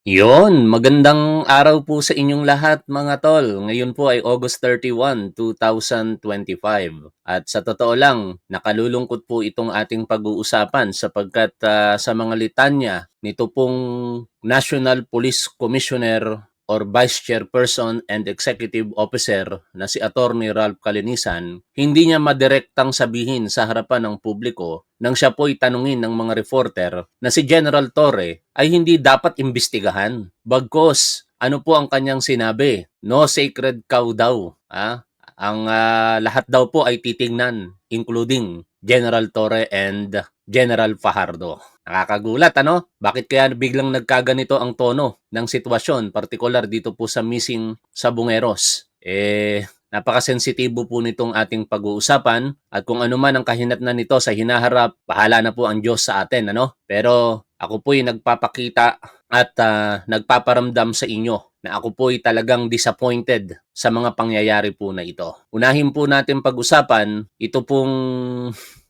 Yon, magandang araw po sa inyong lahat mga tol. Ngayon po ay August 31, 2025. At sa totoo lang, nakalulungkot po itong ating pag-uusapan sapagkat sa mga litanya nito pong National Police Commissioner or Vice Chairperson and Executive Officer na si Attorney Ralph Calinisan, hindi niya madirektang sabihin sa harapan ng publiko nang siya po'y tanungin ng mga reporter na si General Torre ay hindi dapat imbestigahan. Bagkos, ano po ang kanyang sinabi? No sacred cow daw. Ang lahat daw po ay titingnan, including General Torre and General Fajardo. Nakakagulat, ano? Bakit kaya biglang nagkaganito ang tono ng sitwasyon, partikular dito po sa missing Sabongeros? Napakasensitibo po nitong ating pag-uusapan at kung ano man ang kahinatnan nito sa hinaharap, bahala na po ang Diyos sa atin, ano? Pero ako po'y nagpapakita at nagpaparamdam sa inyo na ako po'y talagang disappointed sa mga pangyayari po na ito. Unahin po natin pag-usapan ito pong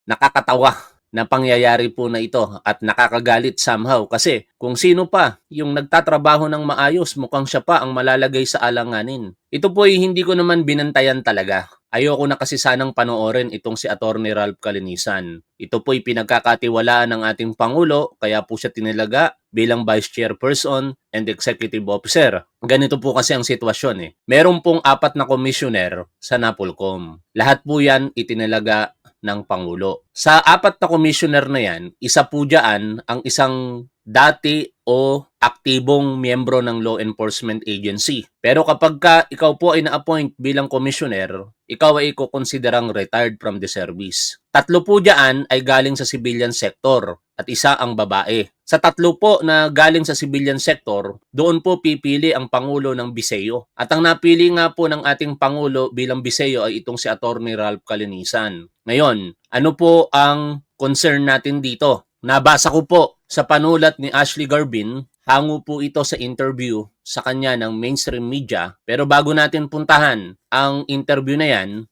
nakakatawa na pangyayari po na ito at nakakagalit somehow kasi kung sino pa yung nagtatrabaho ng maayos, mukhang siya pa ang malalagay sa alanganin. Ito po ay hindi ko naman binantayan talaga. Ayoko na kasi sanang panoorin itong si Attorney Ralph Calinisan. Ito po ay pinagkakatiwalaan ng ating Pangulo kaya po siya tinilaga bilang Vice Chairperson and Executive Officer. Ganito po kasi ang sitwasyon eh. Meron pong 4 na commissioner sa NAPOLCOM. Lahat po yan itinilaga ng Pangulo. Sa 4 na commissioner na yan, isa po dyan ang isang dati o aktibong miyembro ng law enforcement agency. Pero kapag ikaw po ay na-appoint bilang commissioner, ikaw ay kukonsiderang retired from the service. 3 po dyan ay galing sa civilian sector at isa ang babae. Sa 3 po na galing sa civilian sector, doon po pipili ang Pangulo ng Biseo. At ang napili nga po ng ating Pangulo bilang Biseo ay itong si Attorney Ralph Calinisan. Ngayon, ano po ang concern natin dito? Nabasa ko po sa panulat ni Ashley Garbin, hango po ito sa interview sa kanya ng mainstream media. Pero bago natin puntahan ang interview na yan,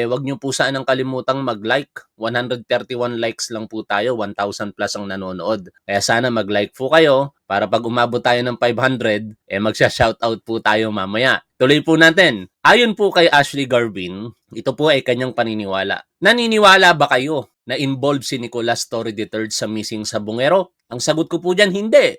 wag nyo po sanang kalimutang mag-like. 131 likes lang po tayo, 1,000 plus ang nanonood. Kaya sana mag-like po kayo para pag umabot tayo ng 500, magsha-shoutout po tayo mamaya. Tuloy po natin. Ayon po kay Ashley Garbin, ito po ay kanyang paniniwala. Naniniwala ba kayo na involved si Nicolas Torre III sa missing Sabongero? Ang sagot ko po dyan, hindi.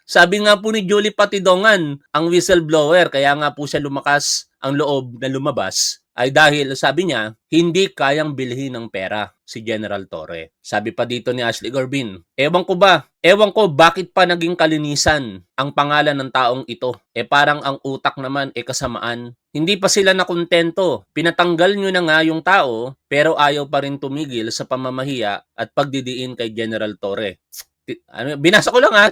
Sabi nga po ni Julie Patidongan, ang whistleblower, kaya nga po siya lumakas ang loob na lumabas, ay dahil, sabi niya, hindi kayang bilhin ng pera si General Torre. Sabi pa dito ni Ashley Garbin, ewan ko bakit pa naging Calinisan ang pangalan ng taong ito. Parang ang utak naman kasamaan. Hindi pa sila nakontento. Pinatanggal nyo na nga yung tao, pero ayaw pa rin tumigil sa pamamahiya at pagdidiin kay General Torre. Binasa ko lang ha.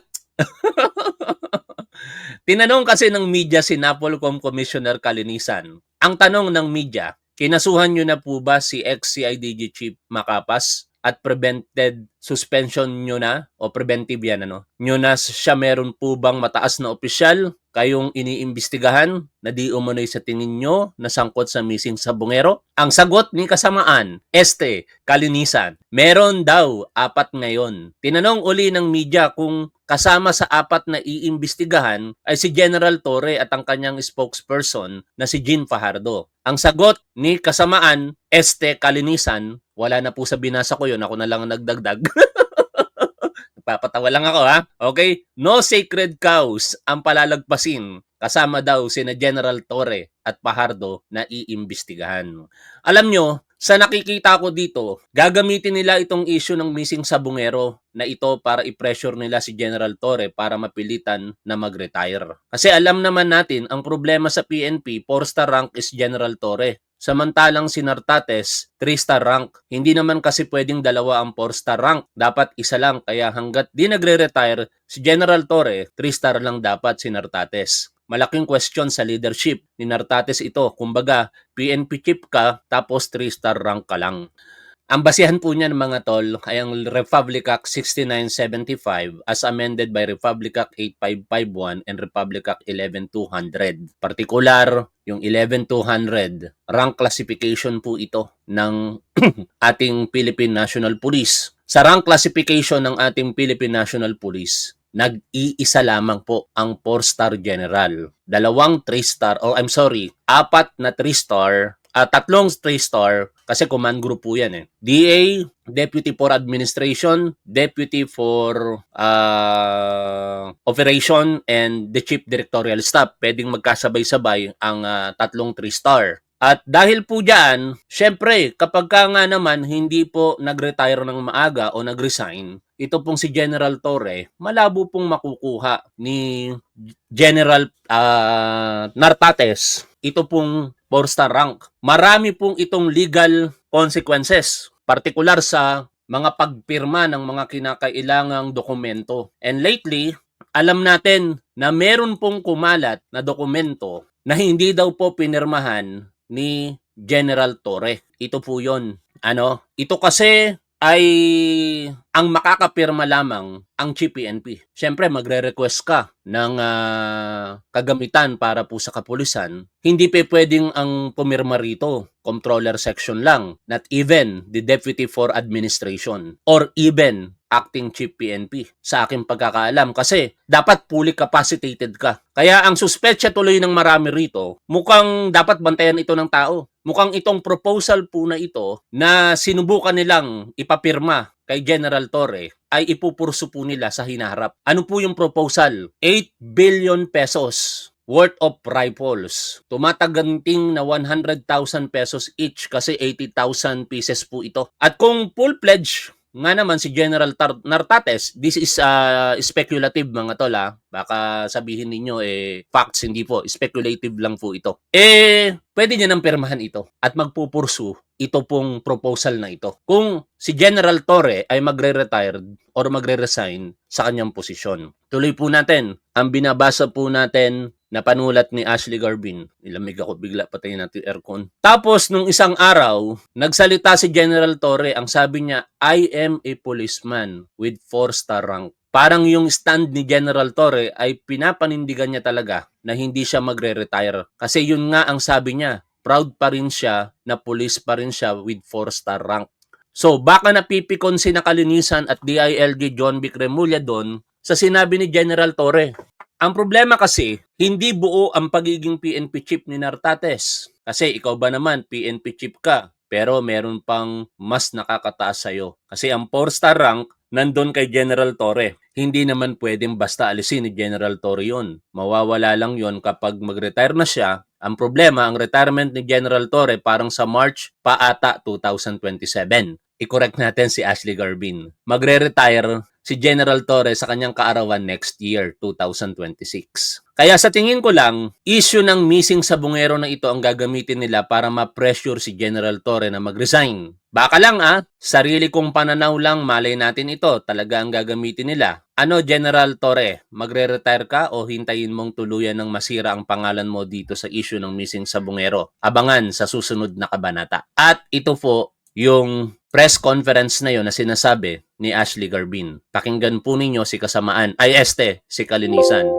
Tinanong kasi ng media si NAPOLCOM Commissioner Calinisan. Ang tanong ng media, kinasuhan nyo na po ba si ex-CIDG Chief Macapas at prevented suspension nyo na o preventive yan nyo na siya meron po bang mataas na opisyal kayong iniimbestigahan na di umano'y sa tingin nyo na sangkot sa missing Sabongero? Ang sagot ni kasamaan, Calinisan, meron daw 4 ngayon. Tinanong uli ng media kung kasama sa 4 na iimbestigahan ay si General Torre at ang kanyang spokesperson na si Jean Fajardo. Ang sagot ni kasamaan, Calinisan, wala na po sa binasa ko yun, ako na lang nagdagdag. Papatawa lang ako ha. Okay? No sacred cows ang palalagpasin. Kasama daw sina General Torre at Fajardo na iimbestigahan. Alam nyo, sa nakikita ko dito, gagamitin nila itong issue ng missing Sabongero na ito para i-pressure nila si General Torre para mapilitan na mag-retire. Kasi alam naman natin, ang problema sa PNP, 4-star rank is General Torre. Samantalang si Nartates, 3-star rank. Hindi naman kasi pwedeng dalawa ang 4-star rank. Dapat isa lang. Kaya hanggat di nagre-retire, si General Torre, 3-star lang dapat si Nartates. Malaking question sa leadership ni Nartates ito. Kumbaga, PNP chief ka, tapos 3-star rank ka lang. Ang basihan po niyan mga tol ay ang Republic Act 6975 as amended by Republic Act 8551 and Republic Act 11200. Partikular, yung 11200, rank classification po ito ng ating Philippine National Police. Sa rank classification ng ating Philippine National Police, nag-iisa lamang po ang 4-star general. Dalawang 3-star, apat na 3-star, tatlong 3-star, kasi command group po yan eh. DA, Deputy for Administration, Deputy for Operation, and the Chief Directorial Staff. Pwedeng magkasabay-sabay ang tatlong 3-star. At dahil po dyan, syempre, kapag ka nga naman hindi po nag-retire ng maaga o nag-resign, ito pong si General Torre, malabo pong makukuha ni General Nartates. Ito pong 4-star rank. Marami pong itong legal consequences, partikular sa mga pagpirma ng mga kinakailangang dokumento. And lately, alam natin na meron pong kumalat na dokumento na hindi daw po pinirmahan ni General Torre. Ito po yun. Ito kasi ay ang makakapirma lamang ang Chief PNP. Siyempre, magre-request ka ng kagamitan para po sa kapulisan. Hindi pa pwedeng ang pumirma rito, Comptroller Section lang, not even the Deputy for Administration or even acting Chief PNP sa aking pagkakaalam kasi dapat fully capacitated ka. Kaya ang suspetsya tuloy ng marami rito, mukhang dapat bantayan ito ng tao. Mukhang itong proposal po na ito na sinubukan nilang ipapirma kay General Torre ay ipupurso po nila sa hinaharap. Ano po yung proposal? 8 billion pesos worth of rifles. Tumataganting na 100,000 pesos each kasi 80,000 pieces po ito. At kung full-pledged nga naman si General Nartates, this is speculative mga tol Baka sabihin ninyo facts, hindi po. Speculative lang po ito. Pwede niya nang pirmahan ito at magpupursu ito pong proposal na ito. Kung si General Torre ay magre-retire or magre-resign sa kanyang posisyon. Tuloy po natin. Ang binabasa po natin na panulat ni Ashley Garbin. Nilamig ako bigla, patayin natin aircon. Tapos, nung isang araw, nagsalita si General Torre. Ang sabi niya, I am a policeman with 4-star rank. Parang yung stand ni General Torre ay pinapanindigan niya talaga na hindi siya magre-retire. Kasi yun nga ang sabi niya, proud pa rin siya na police pa rin siya with 4-star rank. So, baka napipikon si Nakalinisan at DILG John Vic Remulla doon sa sinabi ni General Torre. Ang problema kasi, hindi buo ang pagiging PNP chief ni Nartates. Kasi ikaw ba naman, PNP chief ka, pero meron pang mas nakakataas sa'yo. Kasi ang 4-star rank, nandun kay General Torre. Hindi naman pwedeng basta alisin ni General Torre yun. Mawawala lang yun kapag mag-retire na siya. Ang problema, ang retirement ni General Torre parang sa March pa ata 2027. I-correct natin si Ashley Garbin. Magre-retire si General Torre sa kanyang kaarawan next year, 2026. Kaya sa tingin ko lang, issue ng missing sa bungero na ito ang gagamitin nila para ma-pressure si General Torre na mag-resign. Baka lang sarili kong pananaw lang, malay natin ito, talaga ang gagamitin nila. General Torre, magre-retire ka o hintayin mong tuluyan ng masira ang pangalan mo dito sa issue ng missing sa bungero? Abangan sa susunod na kabanata. At ito po yung press conference na yon na sinasabi ni Ashley Garbin. Pakinggan po ninyo si kasamaan, si Kalinisan.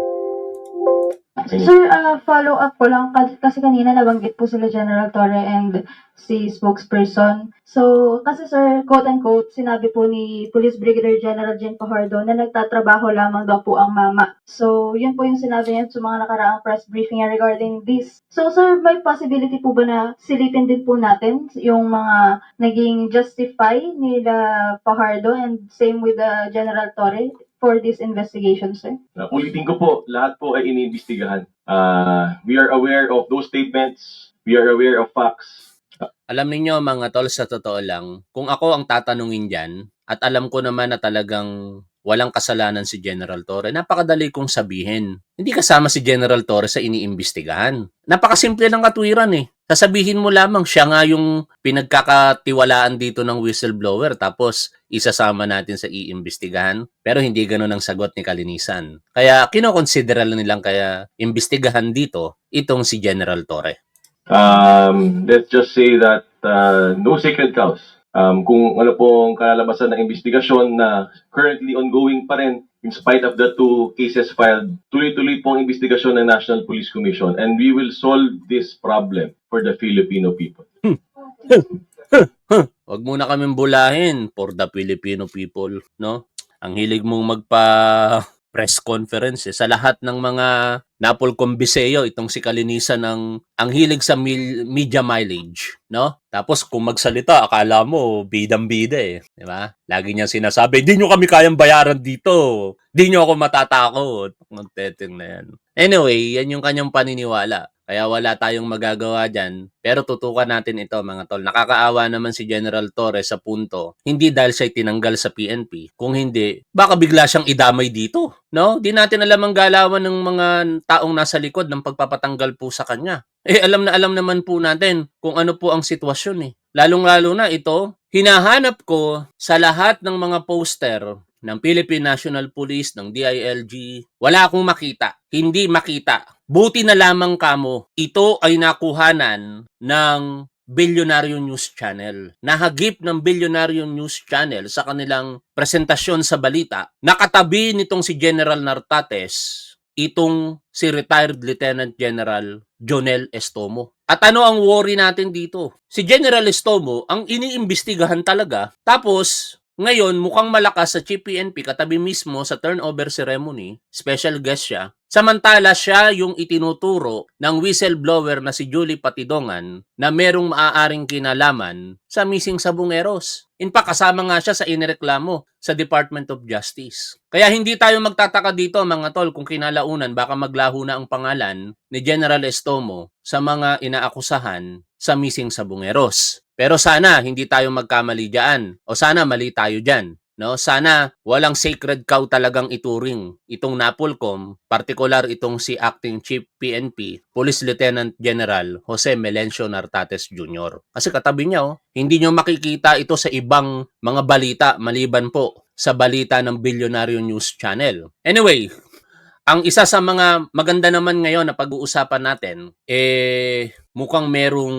Sir, follow up ko lang kasi kanina nabanggit po sila General Torre and si spokesperson. So, kasi sir, quote-unquote, sinabi po ni Police Brigadier General Jen Fajardo na nagtatrabaho lamang daw po ang mama. So, yun po yung sinabi niya sa mga nakaraang press briefing regarding this. So, sir, may possibility po ba na silipin din po natin yung mga naging justify nila Fajardo and same with the General Torre for this investigation, sir? Ulitin ko po, lahat po ay iniimbestigahan. We are aware of those statements. We are aware of facts. Alam niyo mga tol, sa totoo lang, kung ako ang tatanungin dyan, at alam ko naman na talagang walang kasalanan si General Torre, napakadali kong sabihin. Hindi kasama si General Torre sa iniimbestigahan. Napakasimple ng katwiran Sasabihin mo lamang siya nga yung pinagkakatiwalaan dito ng whistleblower tapos isasama natin sa iimbestigahan. Pero hindi ganun ang sagot ni Kalinisan. Kaya kinokonsidera nilang kaya imbestigahan dito itong si General Torre. Let's just say that no sacred cows. Kung ano pong kalalabasan ng investigasyon na currently ongoing pa rin in spite of the 2 cases filed, tuloy-tuloy pong investigasyon ng National Police Commission and we will solve this problem for the Filipino people. Wag muna kaming bulahin for the Filipino people, no? Ang hilig mong press conference sa lahat ng mga Napolcom Biseo, itong si Kalinisan ang hilig sa media mileage, no? Tapos kung magsalita, akala mo bidang-bida di ba? Lagi niya sinasabi, "Di nyo kami kayang bayaran dito. Di nyo ako matatakot." Ang teteng na yan. Anyway, yan yung kanyang paniniwala. Kaya wala tayong magagawa dyan. Pero tutukan natin ito mga tol. Nakakaawa naman si General Torres sa punto. Hindi dahil siya tinanggal sa PNP. Kung hindi, baka bigla siyang idamay dito. No? Di natin alam ang galawan ng mga taong nasa likod ng pagpapatanggal po sa kanya. Alam naman po natin kung ano po ang sitwasyon Lalong-lalo na ito, hinahanap ko sa lahat ng mga poster ng Philippine National Police, ng DILG, wala akong makita. Hindi makita. Buti na lamang kamo, ito ay nakuhanan ng Bilyonaryo News Channel. Nahagip ng Bilyonaryo News Channel sa kanilang presentasyon sa balita. Nakatabi nitong si General Nartates, itong si retired Lieutenant General Jonel Estomo. At ano ang worry natin dito? Si General Estomo ang iniimbestigahan talaga, tapos ngayon mukhang malakas sa Chief PNP katabi mismo sa turnover ceremony, special guest siya. Samantala siya yung itinuturo ng whistleblower na si Julie Patidongan na merong maaaring kinalaman sa missing Sabongeros. In fact, kasama nga siya sa inireklamo sa Department of Justice. Kaya hindi tayo magtataka dito mga tol kung kinalaunan baka maglaho na ang pangalan ni General Estomo sa mga inaakusahan sa missing Sabongeros. Pero sana hindi tayo magkamali diyan o sana mali tayo diyan. No, sana walang sacred cow talagang ituring itong Napolcom, partikular itong si Acting Chief PNP, Police Lieutenant General Jose Melencio Nartates Jr. Kasi katabi niya, hindi nyo makikita ito sa ibang mga balita maliban po sa balita ng Bilyonaryo News Channel. Anyway, ang isa sa mga maganda naman ngayon na pag-uusapan natin, mukhang merong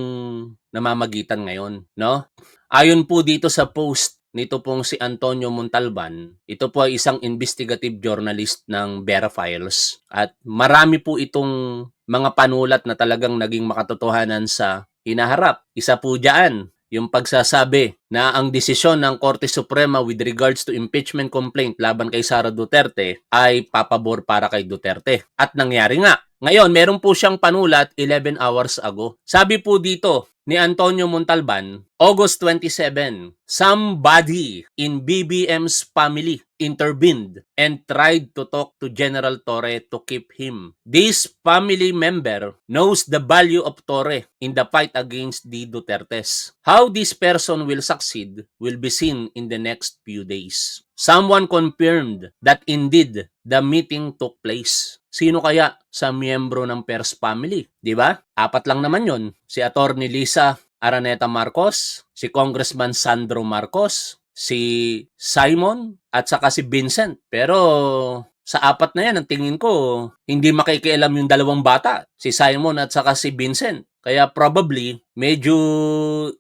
namamagitan ngayon, no? Ayon po dito sa post nito pong si Antonio Montalban, ito po ay isang investigative journalist ng Vera Files at marami po itong mga panulat na talagang naging makatotohanan sa hinaharap. Isa po diyan yung pagsasabi na ang desisyon ng Korte Suprema with regards to impeachment complaint laban kay Sara Duterte ay papabor para kay Duterte. At nangyari nga. Ngayon, meron po siyang panulat 11 hours ago. Sabi po dito ni Antonio Montalban, August 27, somebody in BBM's family intervened and tried to talk to General Torre to keep him. This family member knows the value of Torre in the fight against the Dutertes. How this person will succeed will be seen in the next few days. Someone confirmed that indeed the meeting took place. Sino kaya sa miyembro ng Pers family? Di ba? 4 lang naman yon. Si Attorney Lisa Araneta Marcos, si Congressman Sandro Marcos, si Simon, at saka si Vincent. Pero sa 4 na yan, ang tingin ko, hindi makikialam yung 2 bata, si Simon at saka si Vincent. Kaya probably medyo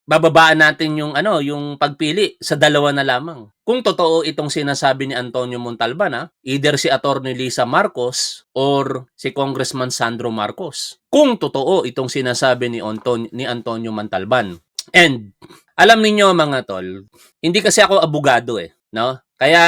bababaan natin yung yung pagpili sa 2 na lamang. Kung totoo itong sinasabi ni Antonio Montalban, either si Attorney Lisa Marcos or si Congressman Sandro Marcos. Kung totoo itong sinasabi ni Antonio Montalban. And alam niyo mga tol, hindi kasi ako abogado no? Kaya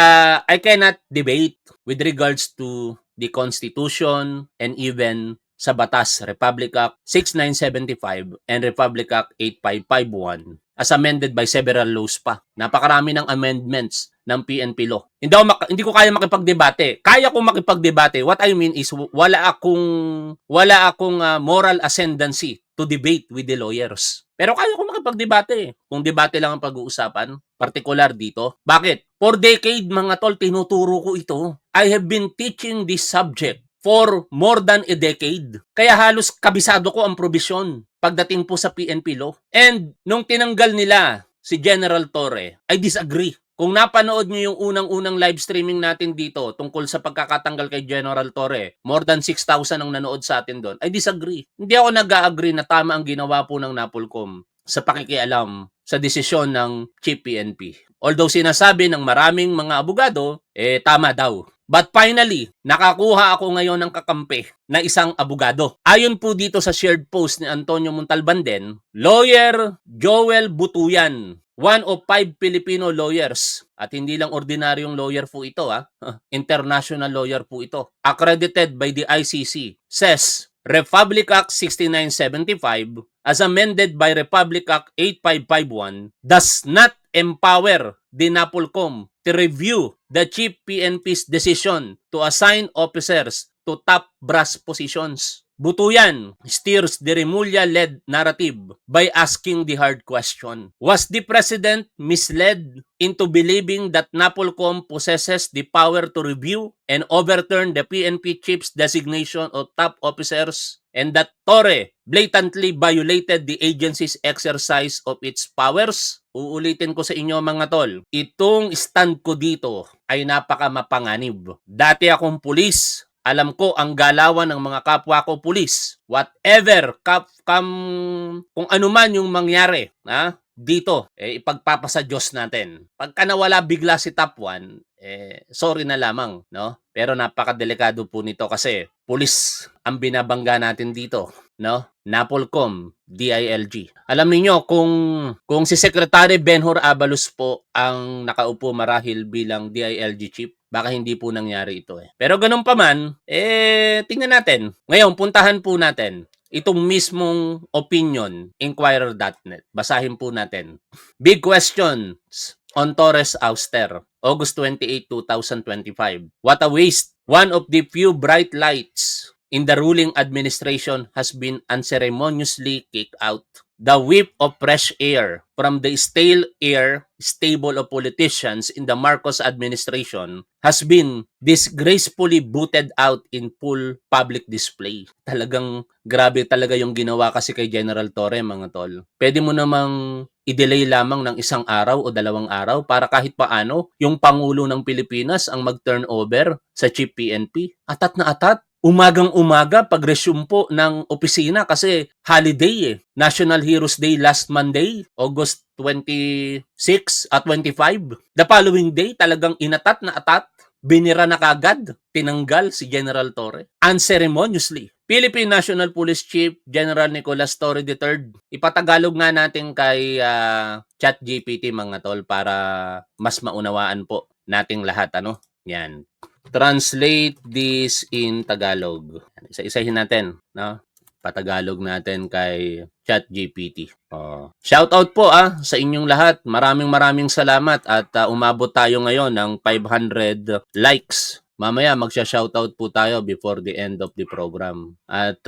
I cannot debate with regards to the Constitution and even sa batas, Republic Act 6975 and Republic Act 8551 as amended by several laws pa. Napakarami ng amendments ng PNP law. Hindi ko kaya makipagdebate. Kaya ko makipagdebate. What I mean is wala akong moral ascendancy to debate with the lawyers. Pero kaya ko makipagdebate. Kung debate lang ang pag-uusapan, particular dito. Bakit? For decade mga tol, tinuturo ko ito. I have been teaching this subject for more than a decade. Kaya halos kabisado ko ang probisyon pagdating po sa PNP law. And nung tinanggal nila si General Torre, I disagree. Kung napanood nyo yung unang-unang live streaming natin dito tungkol sa pagkakatanggal kay General Torre, more than 6,000 ang nanood sa atin doon, I disagree. Hindi ako nag-agree na tama ang ginawa po ng Napolcom sa pakikialam sa desisyon ng Chief PNP. Although sinasabi ng maraming mga abogado, tama daw. But finally, nakakuha ako ngayon ng kakampi na isang abogado. Ayon po dito sa shared post ni Antonio Montalban din, Lawyer Joel Butuyan one of 5 Filipino lawyers, at hindi lang ordinaryong lawyer po ito, international lawyer po ito, accredited by the ICC, says Republic Act 6975 as amended by Republic Act 8551 does not empower the NAPOLCOM to review the Chief PNP's decision to assign officers to top brass positions. Butuyan steers the Remulla-led narrative by asking the hard question. Was the President misled into believing that NAPOLCOM possesses the power to review and overturn the PNP chief's designation of top officers, and that Torre blatantly violated the agency's exercise of its powers? Uulitin ko sa inyo mga tol, itong stand ko dito ay napaka mapanganib. Dati akong pulis, alam ko ang galawan ng mga kapwa ko pulis. Whatever, kung ano man yung mangyari, dito, ipagpapasa Diyos natin. Pagka nawala bigla si Top 1, sorry na lamang, no? Pero napakadelikado po nito kasi pulis ang binabangga natin dito, no? NAPOLCOM, DILG. Alam niyo kung si Secretary Benhur Abalos po ang nakaupo marahil bilang DILG chief, baka hindi po nangyari ito. Pero ganun pa man, tingnan natin. Ngayon, puntahan po natin itong mismong opinion, Inquirer.net. Basahin po natin. Big questions on Torres ouster, August 28, 2025. What a waste. One of the few bright lights in the ruling administration has been unceremoniously kicked out. The whiff of fresh air from the stale air stable of politicians in the Marcos administration has been disgracefully booted out in full public display. Talagang grabe talaga yung ginawa kasi kay General Torre, mga tol. Pwede mo namang i-delay lamang ng 1 araw o 2 araw para kahit paano yung Pangulo ng Pilipinas ang mag-turnover sa Chief PNP. Atat na atat. Umagang-umaga pag-resume po ng opisina kasi holiday National Heroes Day last Monday, August 26 at 25. The following day, talagang inatat na atat, binira na kagad, tinanggal si General Torre. Unceremoniously. Philippine National Police Chief General Nicolas Torre III. Ipatagalog nga natin kay ChatGPT mga tol para mas maunawaan po nating lahat. Yan. Translate this in Tagalog. Isa-isahin natin, no? Patagalog natin kay ChatGPT. Shoutout po sa inyong lahat. Maraming salamat at umabot tayo ngayon ng 500 likes. Mamaya magsha-shoutout po tayo before the end of the program. At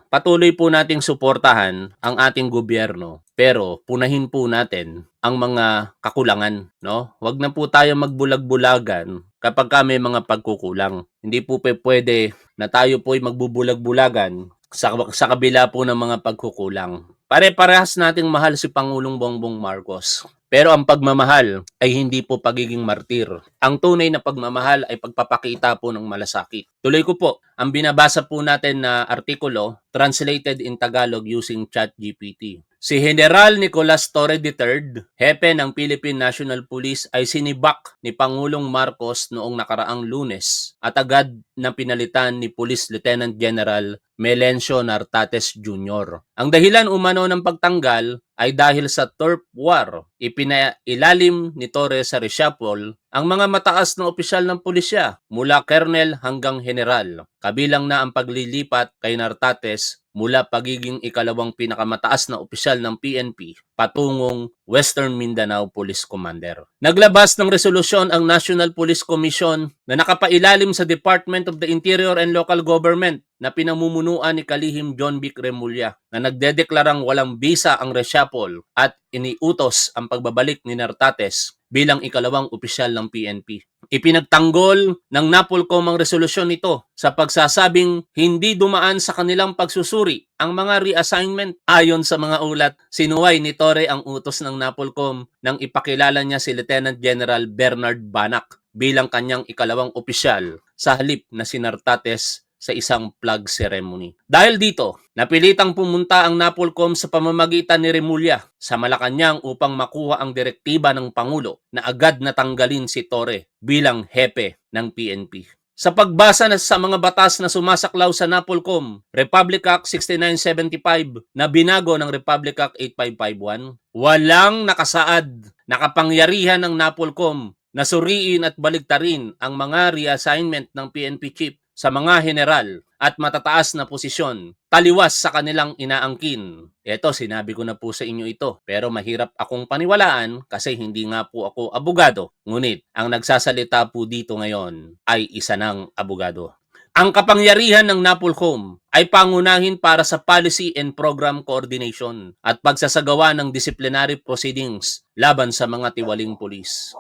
patuloy po nating suportahan ang ating gobyerno. Pero punahin po natin ang mga kakulangan, no? Huwag na po tayo magbulag-bulagan kapag may mga pagkukulang. Hindi po pwede na tayo po ay magbubulag-bulagan sa kabila po ng mga pagkukulang. Pare-parehas nating mahal si Pangulong Bongbong Marcos. Pero ang pagmamahal ay hindi po pagiging martir. Ang tunay na pagmamahal ay pagpapakita po ng malasakit. Tuloy ko po, ang binabasa po natin na artikulo, translated in Tagalog using ChatGPT. Si General Nicolas Torre III, hepe ng Philippine National Police, ay sinibak ni Pangulong Marcos noong nakaraang Lunes at agad na pinalitan ni Police Lieutenant General Melencio Nartates Jr. Ang dahilan umano ng pagtanggal ay dahil sa turf war. Ipinailalim ni Torre sa reshuffle ang mga mataas na opisyal ng pulisya mula colonel hanggang general. Kabilang na ang paglilipat kay Nartates mula pagiging ikalawang pinakamataas na opisyal ng PNP patungong Western Mindanao Police Commander. Naglabas ng resolusyon ang National Police Commission na nakapailalim sa Department of the Interior and Local Government na pinamumunuan ni Kalihim John Vic Remulla na nagdedeklarang walang bisa ang reshuffle at iniutos ang pagbabalik ni Nartates bilang ikalawang opisyal ng PNP. Ipinagtanggol ng NAPOLCOM ang resolusyon nito sa pagsasabing hindi dumaan sa kanilang pagsusuri ang mga reassignment. Ayon sa mga ulat, sinuway ni Torre ang utos ng NAPOLCOM nang ipakilala niya si Lieutenant General Bernard Banac bilang kanyang ikalawang opisyal sa halip na si Nartates sa isang flag ceremony. Dahil dito, napilitang pumunta ang NAPOLCOM sa pamamagitan ni Remulla sa Malacanang upang makuha ang direktiba ng Pangulo na agad natanggalin si Torre bilang hepe ng PNP. sa pagbasa sa mga batas na sumasaklaw sa NAPOLCOM, Republic Act 6975 na binago ng Republic Act 8551, walang nakasaad na kapangyarihan ng NAPOLCOM na suriin at baligtarin ang mga reassignment ng PNP chief sa mga general at matataas na posisyon, taliwas sa kanilang inaangkin. Eto, sinabi ko na po sa inyo ito, pero mahirap akong paniwalaan kasi hindi nga po ako abogado. Ngunit, ang nagsasalita po dito ngayon ay isa ng abogado. Ang kapangyarihan ng NAPOLCOM ay pangunahin para sa policy and program coordination at pagsasagawa ng disciplinary proceedings laban sa mga tiwaling pulis.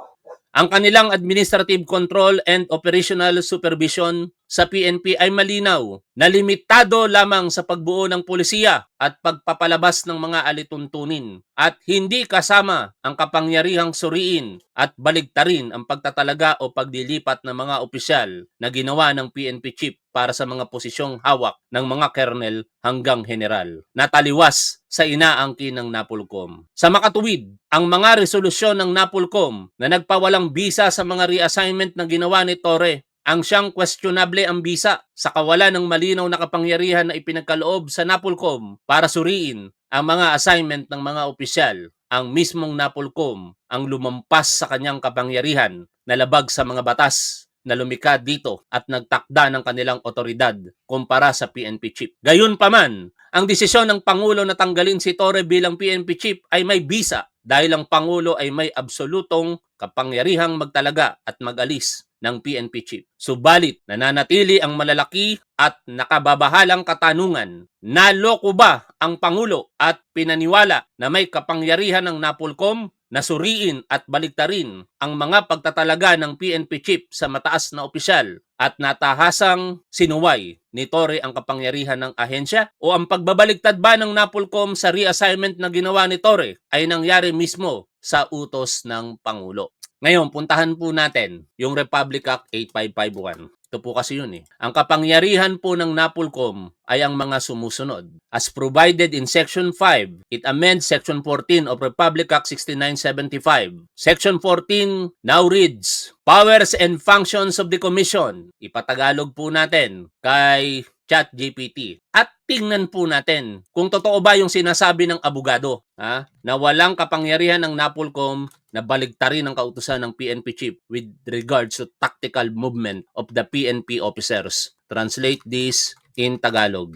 Ang kanilang administrative control and operational supervision sa PNP ay malinaw na limitado lamang sa pagbuo ng pulisiya at pagpapalabas ng mga alituntunin at hindi kasama ang kapangyarihang suriin at baligtarin ang pagtatalaga o pagdilipat ng mga opisyal na ginawa ng PNP chief para sa mga posisyong hawak ng mga kernel hanggang general na taliwas sa inaangkin ng NAPOLCOM. Sa makatuwid, ang mga resolusyon ng NAPOLCOM na nagpawalang bisa sa mga reassignment na ginawa ni Torre ang siyang questionable ang bisa sa kawalan ng malinaw na kapangyarihan na ipinagkaloob sa NAPOLCOM para suriin ang mga assignment ng mga opisyal. Ang mismong NAPOLCOM ang lumampas sa kanyang kapangyarihan na labag sa mga batas na lumikha dito at nagtakda ng kanilang otoridad kumpara sa PNP chief. Gayunpaman, ang desisyon ng Pangulo na tanggalin si Torre bilang PNP chief ay may bisa dahil ang Pangulo ay may absolutong kapangyarihang magtalaga at mag-alis ng PNP chief. Subalit, nananatili ang malalaki at nakababahalang katanungan. Naloko ba ang Pangulo at pinaniwala na may kapangyarihan ng NAPOLCOM na suriin at baligtarin ang mga pagtatalaga ng PNP chief sa mataas na opisyal at natahasang sinuway ni Torre ang kapangyarihan ng ahensya? O ang pagbabaligtad ba ng NAPOLCOM sa reassignment na ginawa ni Torre ay nangyari mismo sa utos ng Pangulo? Ngayon, puntahan po natin yung Republic Act 8551. Ito po kasi yun eh. Ang kapangyarihan po ng NAPOLCOM ay ang mga sumusunod. As provided in Section 5, it amends Section 14 of Republic Act 6975. Section 14 now reads, Powers and functions of the Commission. Ipatagalog po natin kay ChatGPT. At tingnan po natin kung totoo ba yung sinasabi ng abogado na walang kapangyarihan ng NAPOLCOM na baligtarin ang kautusan ng PNP chief with regards to tactical movement of the PNP officers. Translate this in Tagalog.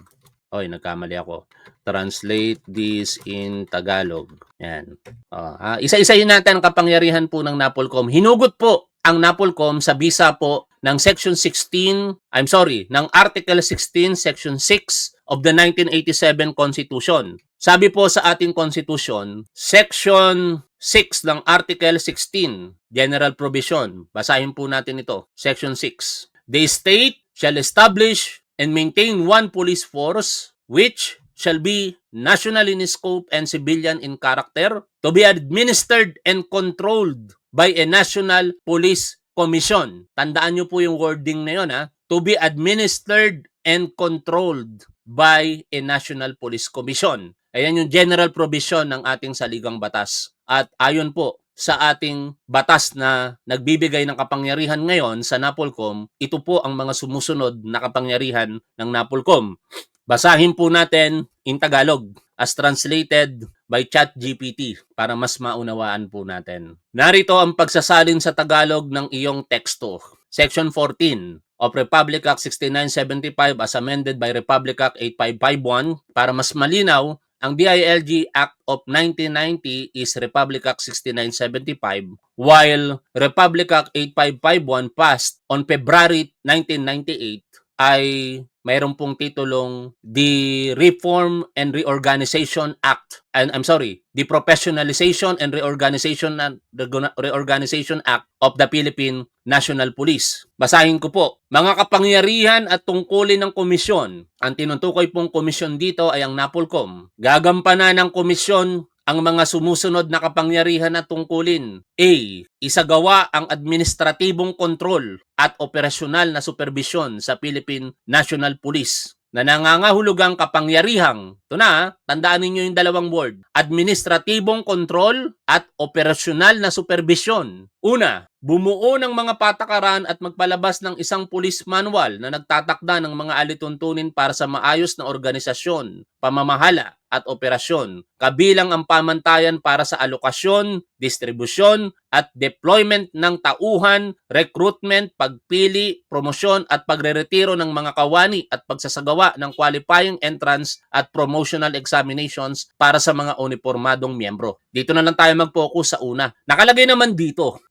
Oy, nagkamali ako. Translate this in Tagalog. Yan. Isa-isahin natin ang kapangyarihan po ng NAPOLCOM. Hinugot po ang NAPOLCOM sa bisa po ng Section 16, ng Article 16, Section 6 of the 1987 Constitution. Sabi po sa ating Constitution, Section 6 ng Article 16, General Provision. Basahin po natin ito. Section 6. The state shall establish and maintain one police force which shall be national in scope and civilian in character, to be administered and controlled by a national police commission. Tandaan nyo po yung wording na yun, to be administered and controlled by a national police commission. Ayan yung general provision ng ating saligang batas. At ayon po sa ating batas na nagbibigay ng kapangyarihan ngayon sa NAPOLCOM, ito po ang mga sumusunod na kapangyarihan ng NAPOLCOM. Basahin po natin in Tagalog as translated by ChatGPT para mas maunawaan po natin. Narito ang pagsasalin sa Tagalog ng iyong teksto. Section 14 of Republic Act 6975 as amended by Republic Act 8551. Para mas malinaw, ang DILG Act of 1990 is Republic Act 6975, while Republic Act 8551 passed on February 1998 ay mayroon pong titulong The Reform and Reorganization Act. The Professionalization and Reorganization Act of the Philippine National Police. Basahin ko po. Mga kapangyarihan at tungkulin ng komisyon. Ang tinutukoy pong komisyon dito ay ang NAPOLCOM. Gagampanan ng komisyon ang mga sumusunod na kapangyarihan at tungkulin. A. Isagawa ang administratibong kontrol at operasyonal na superbisyon sa Philippine National Police na nangangahulugang kapangyarihang to Ito na, tandaan ninyo yung dalawang word. Administratibong kontrol at operasyonal na supervisyon. Una, bumuo ng mga patakaran at magpalabas ng isang police manual na nagtatakda ng mga alituntunin para sa maayos na organisasyon, pamamahala at operasyon, kabilang ang pamantayan para sa alokasyon, distribusyon at deployment ng tauhan, recruitment, pagpili, promosyon at pagreretiro ng mga kawani at pagsasagawa ng qualifying entrance at promotional examinations para sa mga uniformadong miyembro. Dito na lang tayo mag-focus sa una. Nakalagay naman dito,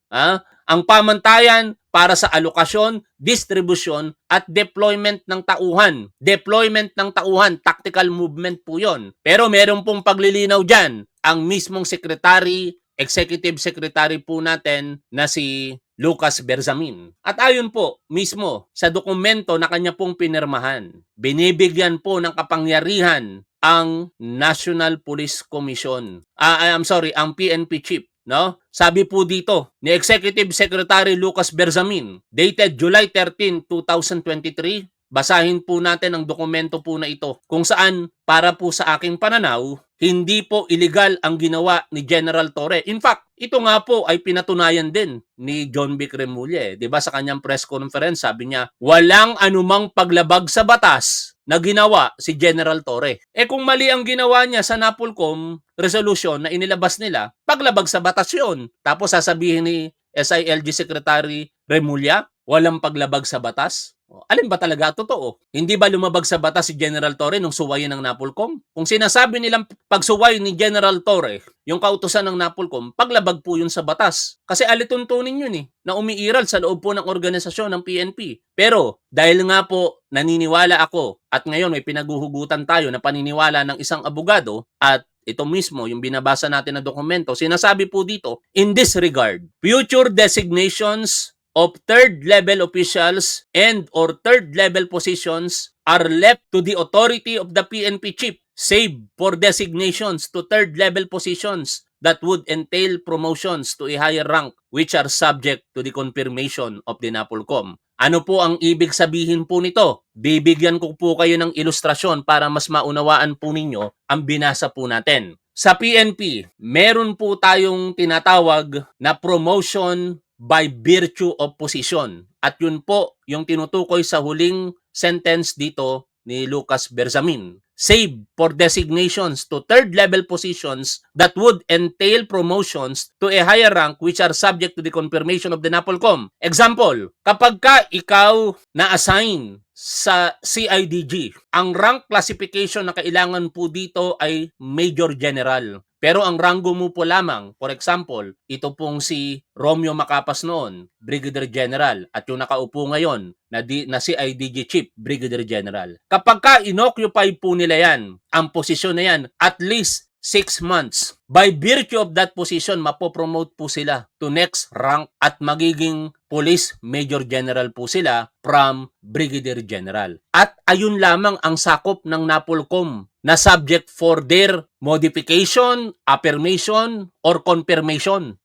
ang pamantayan para sa alokasyon, distribusyon at deployment ng tauhan. Deployment ng tauhan, tactical movement po yon. Pero meron pong paglilinaw dyan, ang mismong secretary, executive secretary po natin na si Lucas Berzamin. At ayon po mismo sa dokumento na kanya pong pinirmahan, binibigyan po ng kapangyarihan ang National Police Commission. Ang PNP chief. No? Sabi po dito ni Executive Secretary Lucas Berzamin, dated July 13, 2023, basahin po natin ang dokumento po na ito kung saan para po sa aking pananaw, hindi po illegal ang ginawa ni General Torre. In fact, ito nga po ay pinatunayan din ni John Vic Remulla. Diba sa kanyang press conference, sabi niya, walang anumang paglabag sa batas na ginawa si General Torre. Kung mali ang ginawa niya sa NAPOLCOM resolution na inilabas nila, paglabag sa batas yun. Tapos sasabihin ni SILG Secretary Remulla, walang paglabag sa batas? Alin ba talaga totoo? Hindi ba lumabag sa batas si General Torre nung suwayin ng NAPOLCOM? Kung sinasabi nilang pagsuway ni General Torre, yung kautusan ng NAPOLCOM, paglabag po yun sa batas. Kasi alituntunin yun na umiiral sa loob po ng organisasyon ng PNP. Pero dahil nga po naniniwala ako at ngayon may pinaguhugutan tayo na paniniwala ng isang abogado at ito mismo, yung binabasa natin na dokumento, sinasabi po dito, in this regard, future designations of third-level officials and or third-level positions are left to the authority of the PNP chief, save for designations to third-level positions that would entail promotions to a higher rank which are subject to the confirmation of the NAPOLCOM. Ano po ang ibig sabihin po nito? Bibigyan ko po kayo ng ilustrasyon para mas maunawaan po ninyo ang binasa po natin. Sa PNP, meron po tayong tinatawag na promotion by virtue of position. At yun po yung tinutukoy sa huling sentence dito ni Lucas Berzamin. Save for designations to third-level positions that would entail promotions to a higher rank which are subject to the confirmation of the NAPOLCOM. Example, kapag ka ikaw na-assign sa CIDG, ang rank classification na kailangan po dito ay Major General. Pero ang ranggo mo po lamang, for example, ito pong si Romeo Macapas noon, Brigadier General, at yung nakaupo ngayon na CIDG Chief, Brigadier General. Kapag ka inoccupy po nila yan, ang posisyon na yan, at least 6 months, by virtue of that position, mapopromote po sila to next rank at magiging Police Major General po sila from Brigadier General. At ayun lamang ang sakop ng NAPOLCOM na subject for their modification, affirmation, or confirmation.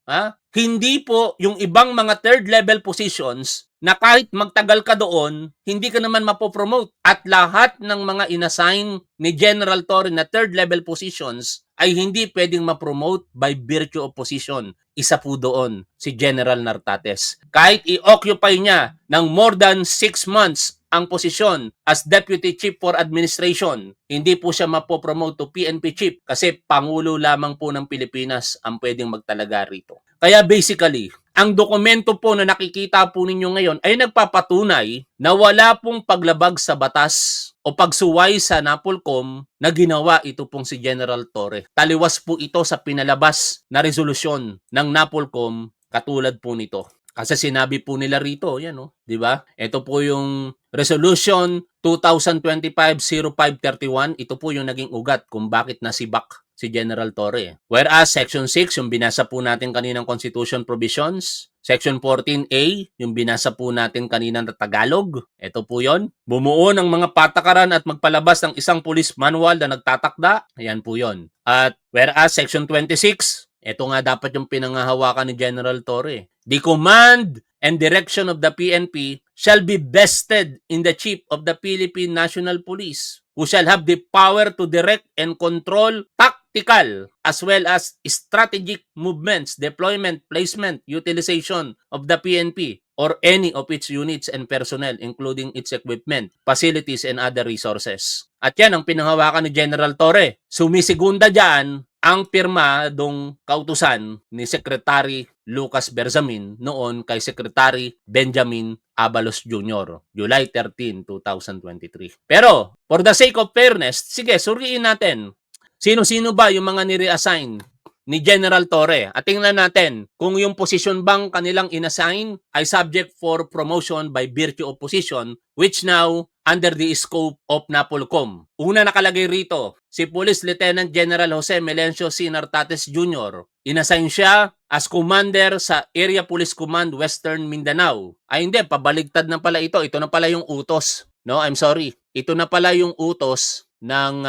Hindi po yung ibang mga third-level positions na kahit magtagal ka doon, hindi ka naman mapopromote. At lahat ng mga inassign ni General Torre na third-level positions ay hindi pwedeng mapromote by virtue of position. Isa po doon, si General Nartates. Kahit i-occupy niya ng more than 6 months ang posisyon as Deputy Chief for Administration, hindi po siya mapopromote to PNP Chief kasi Pangulo lamang po ng Pilipinas ang pwedeng magtalaga rito. Kaya basically, ang dokumento po na nakikita po ninyo ngayon ay nagpapatunay na wala pong paglabag sa batas o pagsuway sa NAPOLCOM na ginawa ito pong si General Torre. Taliwas po ito sa pinalabas na resolusyon ng NAPOLCOM katulad po nito. Kasi sinabi po nila rito, yan di ba? Ito po yung Resolution 2025-0531, ito po yung naging ugat kung bakit nasibak si General Torre. Whereas Section 6, yung binasa po natin kaninang Constitution Provisions, Section 14A, yung binasa po natin kanina na Tagalog, ito po yon. Bumuo ng mga patakaran at magpalabas ng isang police manual na nagtatakda, ayan po yon. At whereas Section 26, ito nga dapat yung pinangahawakan ni General Torre. The command and direction of the PNP shall be vested in the Chief of the Philippine National Police, who shall have the power to direct and control tactical as well as strategic movements, deployment, placement, utilization of the PNP or any of its units and personnel including its equipment, facilities, and other resources. At yan ang pinanghawakan ni General Torre. Sumisigunda dyan ang pirma dong kautusan ni Secretary Lucas Bersamin noon kay Secretary Benjamin Abalos Jr. July 13, 2023. Pero, for the sake of fairness, sige, suriin natin. Sino-sino ba yung mga nire-assign ni General Torre? At tingnan natin kung yung position bang kanilang inassign ay subject for promotion by virtue of position which now under the scope of NAPOLCOM. Una nakalagay rito, si Police Lieutenant General Jose Melencio C. Nartates Jr. Inassign siya as commander sa Area Police Command Western Mindanao. Ay hindi, pabaligtad na pala ito. Ito na pala yung utos. No, I'm sorry. Ito na pala yung utos ng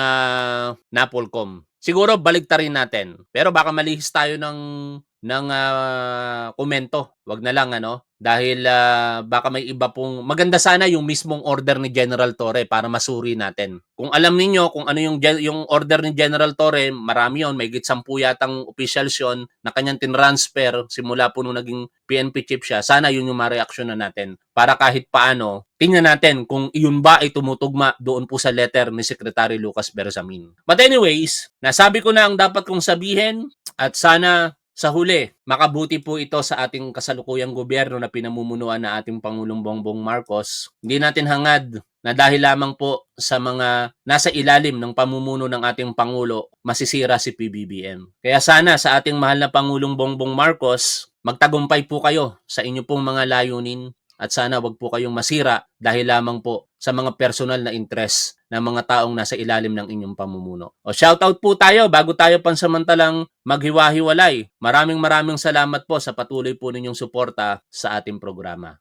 NAPOLCOM. Siguro baligtarin natin. Pero baka malihis tayo ng komento. Wag na lang dahil baka may iba pong maganda sana yung mismong order ni General Torre para masuri natin. Kung alam niyo kung ano yung order ni General Torre, marami yon, may higit 10 yatang officials yon na kanyang tinransfer simula po nung naging PNP chief siya. Sana yun yung ma-reaction na natin para kahit paano tingnan natin kung iyon ba ay tumutugma doon po sa letter ni Secretary Lucas Bersamin. But anyways, nasabi ko na ang dapat kong sabihin at sana sa huli, makabuti po ito sa ating kasalukuyang gobyerno na pinamumunuan na ating Pangulong Bongbong Marcos. Hindi natin hangad na dahil lamang po sa mga nasa ilalim ng pamumuno ng ating Pangulo, masisira si PBBM. Kaya sana sa ating mahal na Pangulong Bongbong Marcos, magtagumpay po kayo sa inyo pong mga layunin at sana wag po kayong masira dahil lamang po sa mga personal na interest ng mga taong nasa ilalim ng inyong pamumuno. O shoutout po tayo bago tayo pansamantalang maghiwa-hiwalay. Maraming salamat po sa patuloy po ninyong suporta sa ating programa.